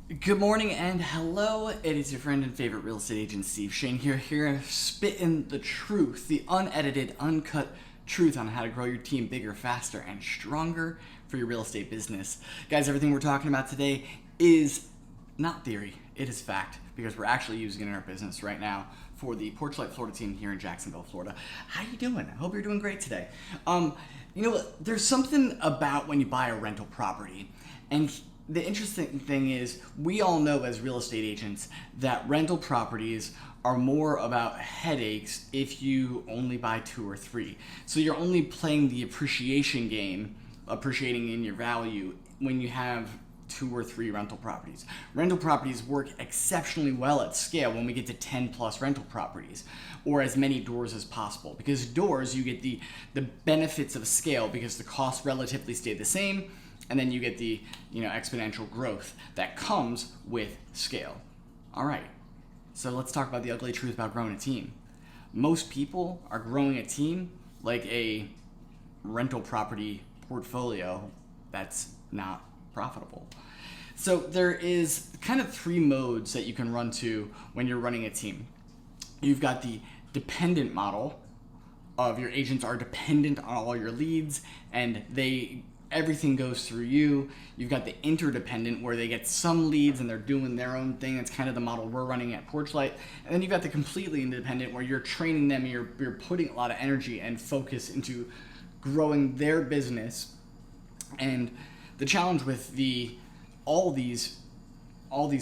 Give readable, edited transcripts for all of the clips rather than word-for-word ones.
Good morning and hello. It is your friend and favorite real estate agent Steve Shane here spitting the truth, the unedited, uncut truth on how to grow your team bigger, faster, and stronger for your real estate business. Guys, everything we're talking about today is not theory, it is fact because we're actually using it in our business right now for the Porchlight, Florida team here in Jacksonville, Florida. How you doing? I hope you're doing great today. You know what? There's something about when you buy a rental property, and the interesting thing is we all know as real estate agents that rental properties are more about headaches if you only buy two or three. So you're only playing the appreciation game, appreciating in your value when you have two or three rental properties. Rental properties work exceptionally well at scale when we get to 10 plus rental properties or as many doors as possible, because doors you get the benefits of scale because the costs relatively stay the same, and then you get the exponential growth that comes with scale. All right, so let's talk about the ugly truth about growing a team. Most people are growing a team like a rental property portfolio that's not profitable. So there is kind of three modes that you can run to when you're running a team. You've got the dependent model of your agents are dependent on all your leads and everything goes through you. You've got the interdependent where they get some leads and they're doing their own thing. That's kind of the model we're running at Porchlight. And then you've got the completely independent where you're training them, you're putting a lot of energy and focus into growing their business. And the challenge with all these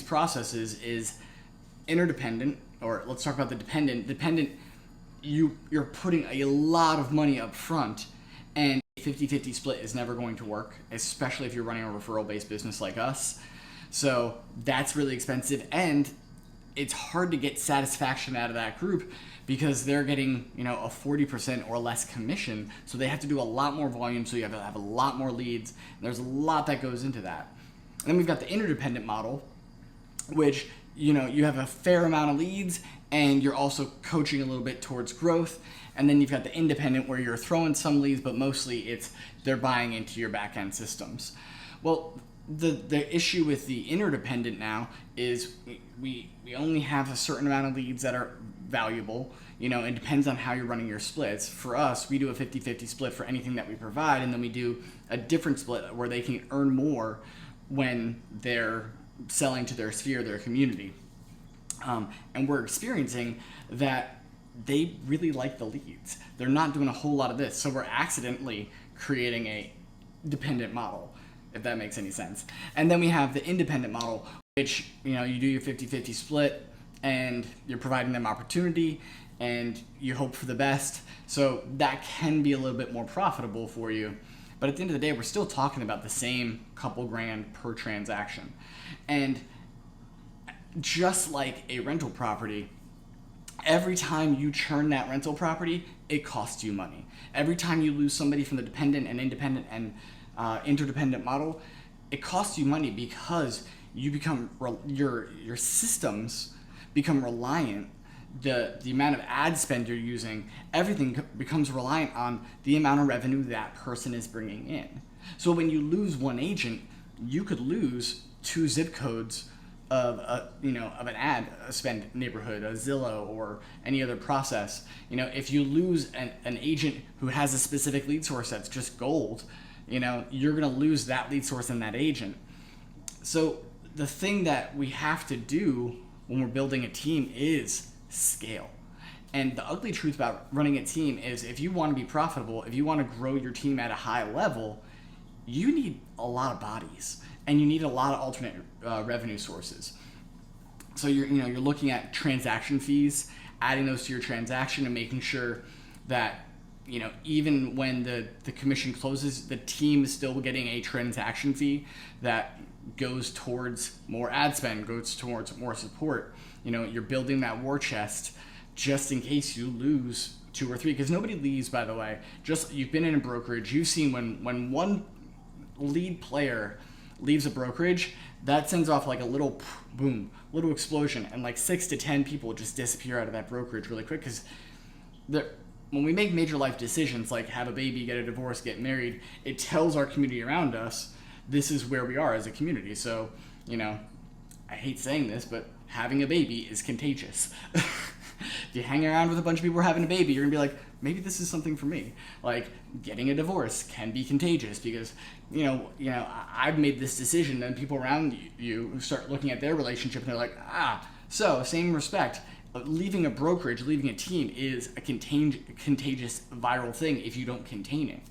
processes is interdependent, or let's talk about the dependent. Dependent, you're putting a lot of money up front, and 50-50 split is never going to work, especially if you're running a referral-based business like us. So that's really expensive, and it's hard to get satisfaction out of that group because they're getting a 40% or less commission, so they have to do a lot more volume, so you have to have a lot more leads. There's a lot that goes into that. And then we've got the interdependent model, which you have a fair amount of leads and you're also coaching a little bit towards growth. And then you've got the independent where you're throwing some leads, but mostly they're buying into your back end systems. Well, the issue with the interdependent now is we only have a certain amount of leads that are valuable. It depends on how you're running your splits. For us, we do a 50-50 split for anything that we provide, and then we do a different split where they can earn more when they're selling to their sphere, their community. And we're experiencing that they really like the leads. They're not doing a whole lot of this. So we're accidentally creating a dependent model, if that makes any sense. And then we have the independent model, which, you do your 50-50 split and you're providing them opportunity and you hope for the best. So that can be a little bit more profitable for you. But at the end of the day, we're still talking about the same couple grand per transaction. And just like a rental property, every time you churn that rental property, it costs you money. Every time you lose somebody from the dependent and independent and interdependent model, it costs you money because you become your systems become reliant. The amount of ad spend you're using, everything becomes reliant on the amount of revenue that person is bringing in. So when you lose one agent, you could lose two zip codes of an ad spend neighborhood, a Zillow, or any other process. If you lose an agent who has a specific lead source that's just gold, you're going to lose that lead source and that agent. So the thing that we have to do when we're building a team is scale. And the ugly truth about running a team is if you want to be profitable, if you want to grow your team at a high level, you need a lot of bodies and you need a lot of alternate revenue sources. So you're looking at transaction fees, adding those to your transaction and making sure that even when the commission closes, the team is still getting a transaction fee that goes towards more ad spend, goes towards more support. You're building that war chest just in case you lose two or three, because nobody leaves, by the way. Just you've been in a brokerage, you've seen when one lead player leaves a brokerage, that sends off like a little boom, little explosion, and like 6 to 10 people just disappear out of that brokerage really quick. Because when we make major life decisions like have a baby, get a divorce, get married, it tells our community around us this is where we are as a community. So I hate saying this, but having a baby is contagious. If you hang around with a bunch of people who are having a baby, you're gonna be like, maybe this is something for me. Like, getting a divorce can be contagious because, I've made this decision, and people around you start looking at their relationship and they're like, so same respect. Leaving a brokerage, leaving a team is a contagious viral thing if you don't contain it.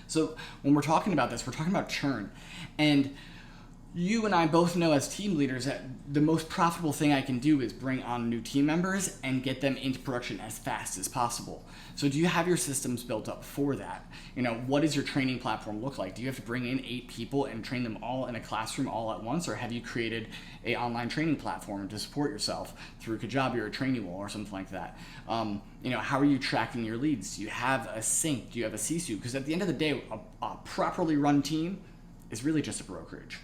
So when we're talking about this, we're talking about churn. And you and I both know as team leaders that the most profitable thing I can do is bring on new team members and get them into production as fast as possible. So do you have your systems built up for that? What does your training platform look like? Do you have to bring in 8 people and train them all in a classroom all at once? Or have you created an online training platform to support yourself through Kajabi or Trainingwell or something like that? How are you tracking your leads? Do you have a sync? Do you have a CSU? Because at the end of the day, a properly run team is really just a brokerage.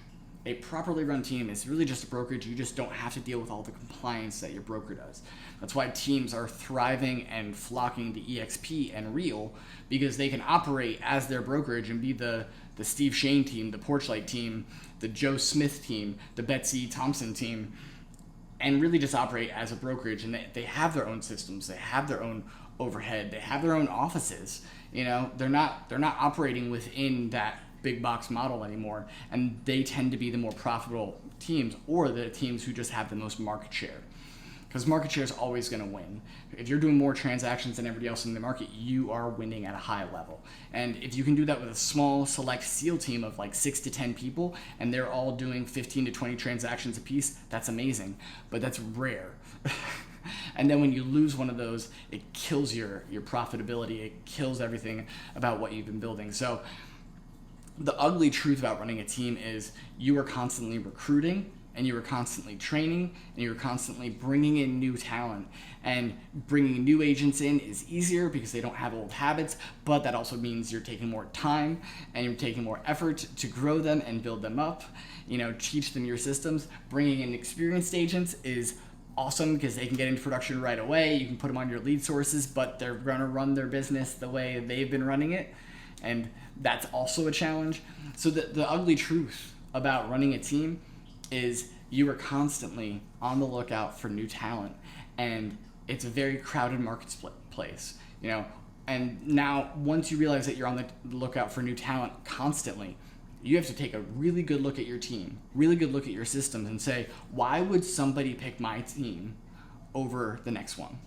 A properly run team is really just a brokerage. You just don't have to deal with all the compliance that your broker does. That's why teams are thriving and flocking to EXP and Real, because they can operate as their brokerage and be the Steve Shane team, the Porchlight team, the Joe Smith team, the Betsy Thompson team, and really just operate as a brokerage. And they have their own systems. They have their own overhead. They have their own offices. They're not operating within that big box model anymore, and they tend to be the more profitable teams, or the teams who just have the most market share, because market share is always going to win. If you're doing more transactions than everybody else in the market, you are winning at a high level. And if you can do that with a small select SEAL team of like 6 to 10 people and they're all doing 15 to 20 transactions a piece, that's amazing, but that's rare. And then when you lose one of those, it kills your profitability. It kills everything about what you've been building. So the ugly truth about running a team is you are constantly recruiting, and you are constantly training, and you're constantly bringing in new talent. And bringing new agents in is easier because they don't have old habits, but that also means you're taking more time and you're taking more effort to grow them and build them up, teach them your systems. Bringing in experienced agents is awesome because they can get into production right away. You can put them on your lead sources, but they're gonna run their business the way they've been running it. And that's also a challenge. So the ugly truth about running a team is you are constantly on the lookout for new talent, and it's a very crowded marketplace, and now once you realize that you're on the lookout for new talent constantly, you have to take a really good look at your team, really good look at your systems, and say, why would somebody pick my team over the next one?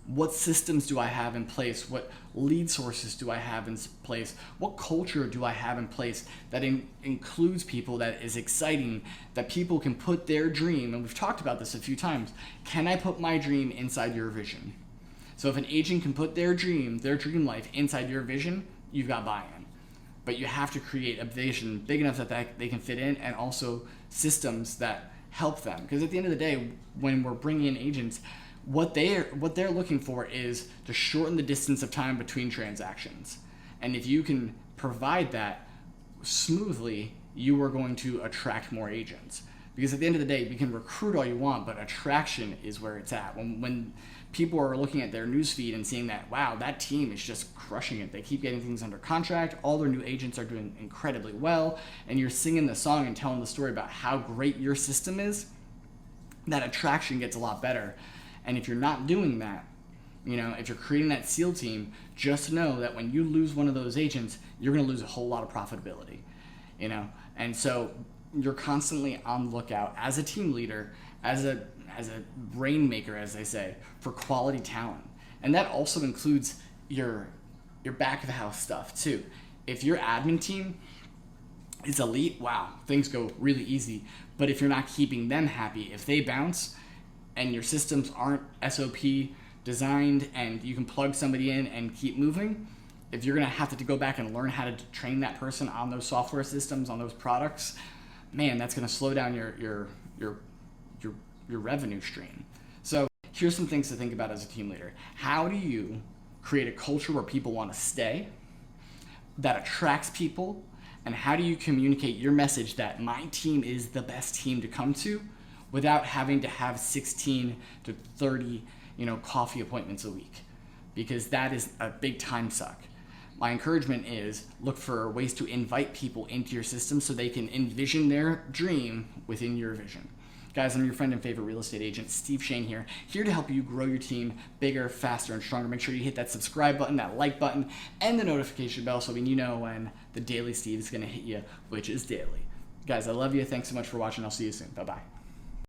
What systems do I have in place? What lead sources do I have in place? What culture do I have in place that includes people, that is exciting, that people can put their dream, and we've talked about this a few times, can I put my dream inside your vision? So if an agent can put their dream life inside your vision, you've got buy-in. But you have to create a vision big enough that they can fit in, and also systems that help them. Because at the end of the day, when we're bringing in agents, what they're looking for is to shorten the distance of time between transactions. And if you can provide that smoothly, you are going to attract more agents. Because at the end of the day, we can recruit all you want, but attraction is where it's at. When people are looking at their newsfeed and seeing that, wow, that team is just crushing it. They keep getting things under contract. All their new agents are doing incredibly well. And you're singing the song and telling the story about how great your system is, that attraction gets a lot better. And if you're not doing that, if you're creating that SEAL team, just know that when you lose one of those agents, you're going to lose a whole lot of profitability, And so you're constantly on the lookout as a team leader, as a rainmaker, as they say, for quality talent. And that also includes your back of the house stuff too. If your admin team is elite, wow, things go really easy. But if you're not keeping them happy, if they bounce, and your systems aren't SOP designed and you can plug somebody in and keep moving, if you're gonna have to go back and learn how to train that person on those software systems, on those products, man, that's gonna slow down your revenue stream. So here's some things to think about as a team leader. How do you create a culture where people wanna stay, that attracts people, and how do you communicate your message that my team is the best team to come to, without having to have 16 to 30, coffee appointments a week, because that is a big time suck. my encouragement is look for ways to invite people into your system so they can envision their dream within your vision. Guys, I'm your friend and favorite real estate agent, Steve Shane here to help you grow your team bigger, faster, and stronger. Make sure you hit that subscribe button, that like button, and the notification bell so you know when the Daily Steve is going to hit you, which is daily. Guys, I love you. Thanks so much for watching. I'll see you soon. Bye-bye.